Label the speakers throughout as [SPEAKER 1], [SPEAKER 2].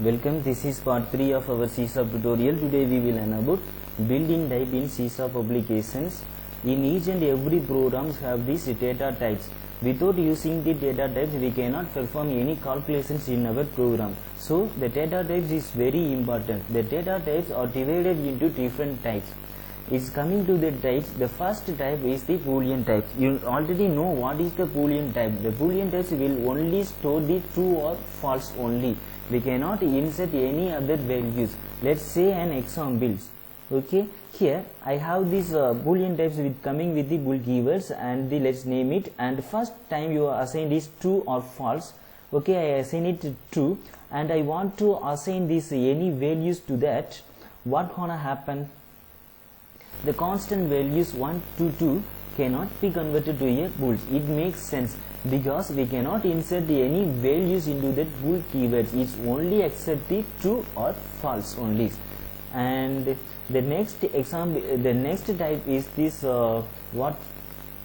[SPEAKER 1] Welcome, this is part 3 of our C# tutorial. Today we will learn about built-in type in C# applications. In each and every programs have these data types. Without using the data types, we cannot perform any calculations in our program. So the data types is very important. The data types are divided into different types. It's coming to the types. The first type is the Boolean type. You already know what is the Boolean type. The Boolean types will only store the true or false only. We cannot insert any other values. Let's say an example. Okay, here I have these Boolean types with coming with the bool keywords, and let's name it. And first time you are assigned is true or false. Okay, I assign it to true, and I want to assign this any values to that. What gonna happen? The constant values 1 to 2 cannot be converted to a bool. It makes sense because we cannot insert any values into that bool keywords. It's only accept the true or false only. And the next example, the next type is this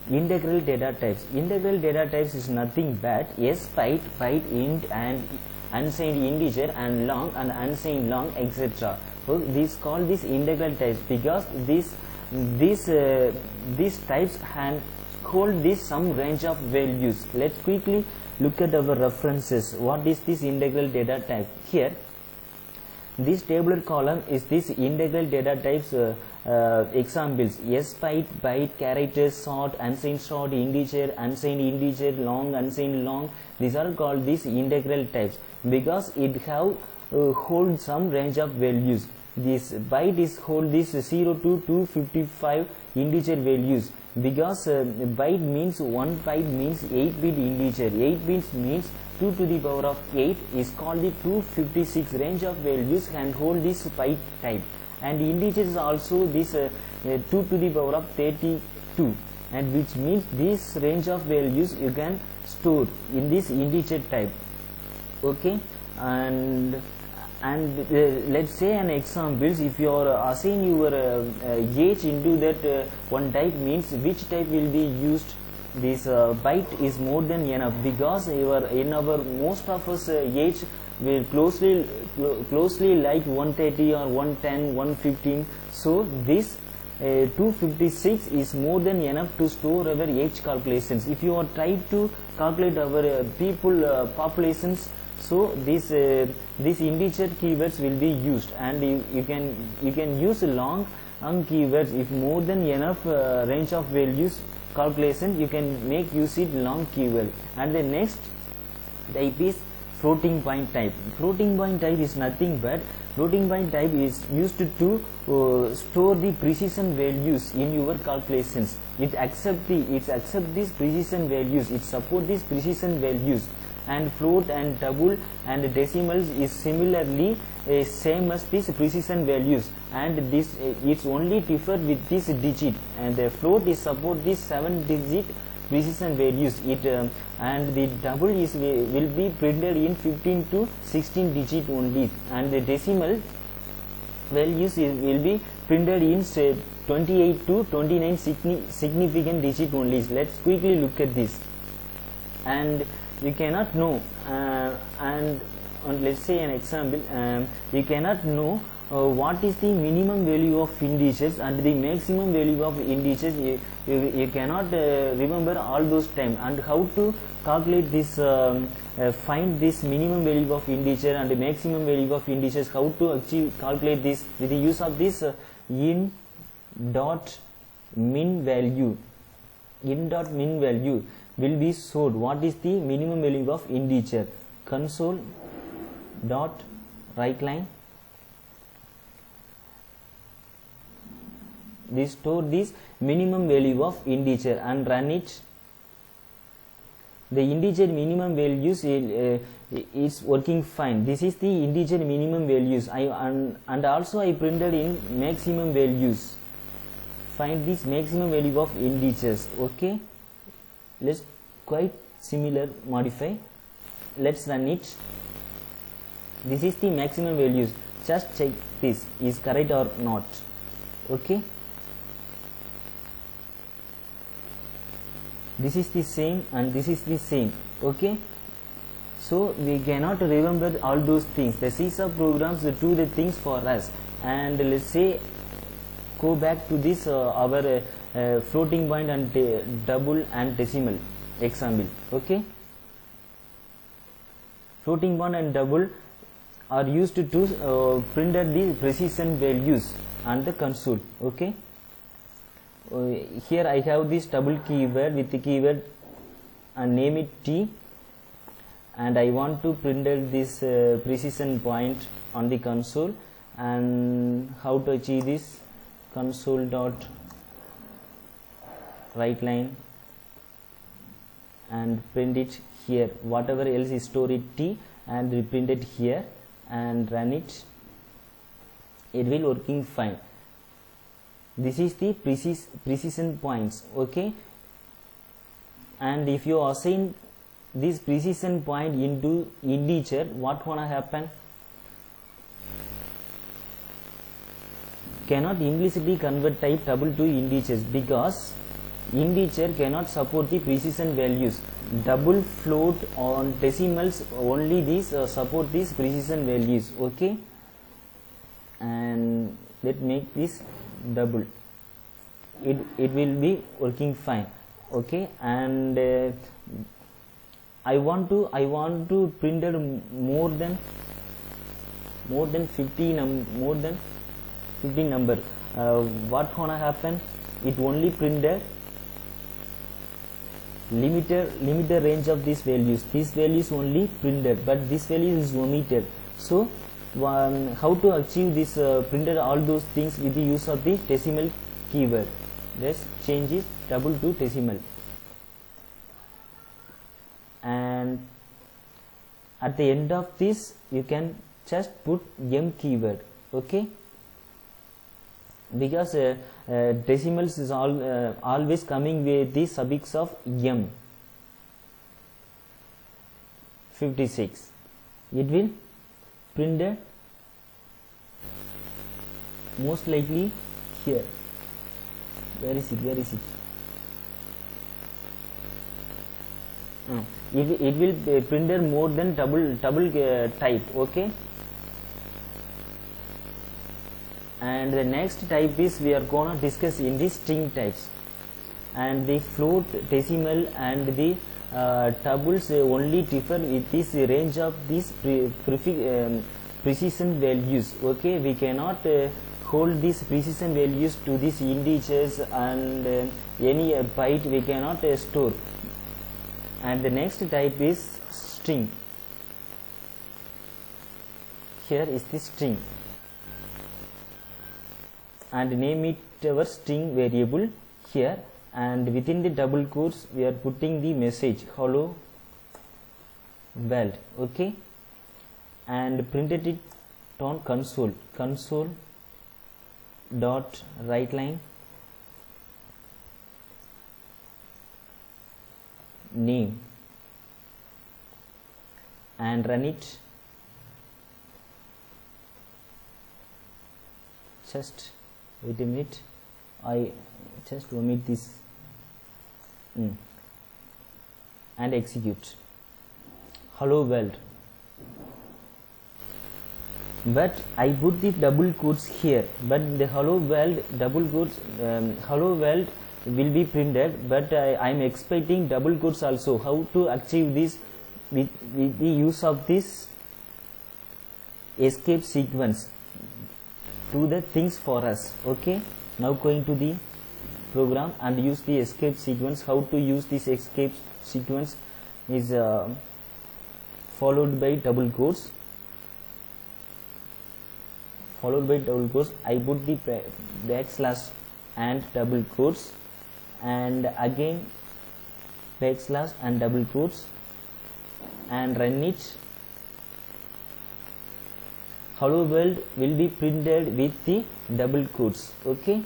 [SPEAKER 1] integral data types. Integral data types is nothing but yes, byte, int, and unsigned integer, and long and unsigned long, etc. So these called these integral types because these types hold this some range of values. Let's quickly look at our references. What is this integral data type? Here, this tabular column is this integral data types examples. Yes, byte, characters, short, unsigned, integer, unsigned integer, long, unsigned long. These are called these integral types because it have hold some range of values. This byte is hold this 0 to 255 integer values because byte means 1 byte means 8-bit integer. 8 bits means 2 to the power of 8 is called the 256 range of values can hold this byte type, and integers also this 2 to the power of 32, and which means this range of values you can store in this integer type. Okay, and let's say an examples. If you are assign your age into that one type, means which type will be used. This byte is more than enough because in our most of us age will closely like 130 or 110, 115. So this 256 is more than enough to store our age calculations. If you are trying to calculate our people populations, so these integer keywords will be used, and you can use long keywords. If more than enough range of values calculation, you can make use it long keyword. And the next type is floating point type. Floating point type is nothing but floating point type is used to store the precision values in your calculations. It accept these precision values. It support these precision values. And float and double and decimals is similarly same as these precision values, and this it's only differ with this digit, and the float is support these 7-digit precision values. And the double is will be printed in 15 to 16 digit only, and the decimal values will be printed in 28 to 29 significant digit only. Let's quickly look at this. And you cannot know and let's say an example, you cannot know what is the minimum value of integers and the maximum value of integers. You cannot remember all those time, and how to calculate this find this minimum value of integer and the maximum value of integers, how to calculate this with the use of this in dot min value. In dot min value will be stored what is the minimum value of integer. Console dot write line, we store this minimum value of integer and run it. The integer minimum values is working fine. This is the integer minimum values. And also I printed in maximum values. Find this maximum value of integers. Okay, let's quite similar modify. Let's run it. This is the maximum values. Just check this is correct or not. Okay, this is the same and this is the same. Okay, So we cannot remember all those things. The C# programs do the things for us. And let's say go back to this our floating point and double and decimal example. Okay, floating point and double are used to print the precision values on the console. Okay, here I have this double keyword with the keyword and name it T, and I want to print this precision point on the console. And how to achieve this? Console dot write line and print it here. Whatever else is store it T and reprint it here and run it. It will working fine. This is the precision points. Okay, and if you assign this precision point into integer, what gonna happen? Cannot implicitly convert type double to integers because integer cannot support the precision values. Double, float, on decimals only these support these precision values. Okay, and let make this double. It will be working fine. Okay, and I want to print more than 50 number. What gonna happen? It only printed limiter range of these values. These values only printed, but this value is omitted. So how to achieve this printed all those things with the use of the decimal keyword? Let's change it double to decimal, and at the end of this you can just put M keyword. Okay, because decimals is always coming with the suffix of M. 56. It will print most likely here. Where is it? It will print more than double type. Okay, and the next type is we are gonna discuss in the string types, and the float, decimal and the tables only differ with this range of these precision values. Okay, we cannot hold these precision values to these integers, and any byte we cannot store. And the next type is string. Here is the string, and name it our string variable here, and within the double quotes we are putting the message hello world. Okay, and printed it on console dot write line name and run it. Just wait a minute, I just omit this and execute hello world. But I put the double quotes here, but the hello world double quotes hello world will be printed, but I am expecting double quotes also. How to achieve this? With the use of this escape sequence, do the things for us. Okay, now going to the program and use the escape sequence. How to use this escape sequence is followed by double quotes. I put the backslash and double quotes, and again backslash and double quotes, and run it. Hello world will be printed with the double quotes. Okay,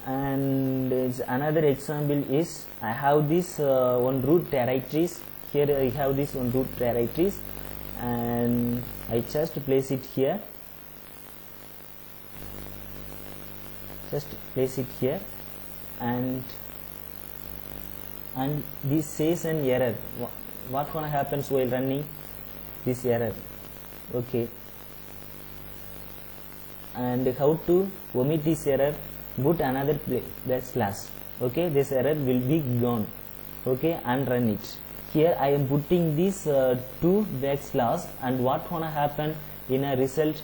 [SPEAKER 1] and another example is I have this one root directories. Here I have this one root directories, and I just place it here. and this says an error. what gonna happens while running? This error. Okay. And how to omit this error? Put another backslash. Okay, this error will be gone. Okay, and run it. Here I am putting this 2 backslash, and what gonna happen in a result?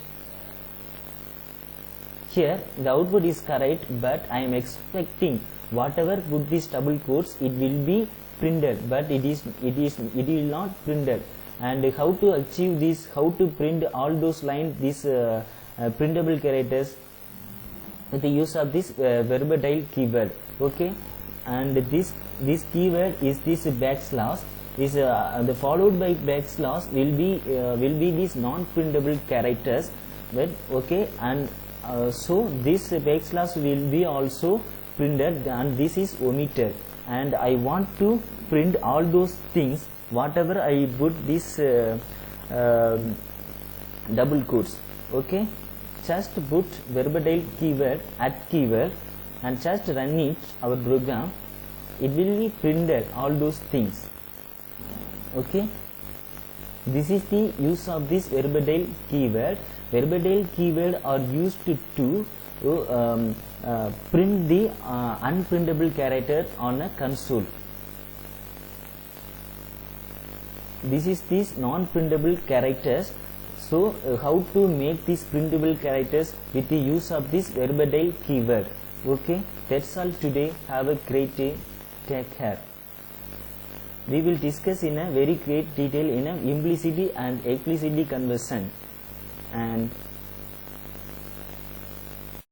[SPEAKER 1] Here the output is correct, but I am expecting whatever put these double quotes, it will be printed, but it will not printed. And how to achieve this? How to print all those lines, these printable characters, with the use of this verbadile keyword. Okay, and this keyword is this backslash. Is the followed by backslash will be these non-printable characters. But okay, and so this backslash will be also printed, and this is omitted. And I want to print all those things whatever I put this double quotes. Okay, just put verbadile keyword at keyword and just run it, our program. It will be printed all those things. Okay, this is the use of this verbadile keyword. Verbadile keyword are used to print the unprintable character on a console. This is these non-printable characters. So how to make these printable characters with the use of this verbadile keyword. Okay, that's all today. Have a great day. Take care. We will discuss in a very great detail in a implicit and explicit conversion, and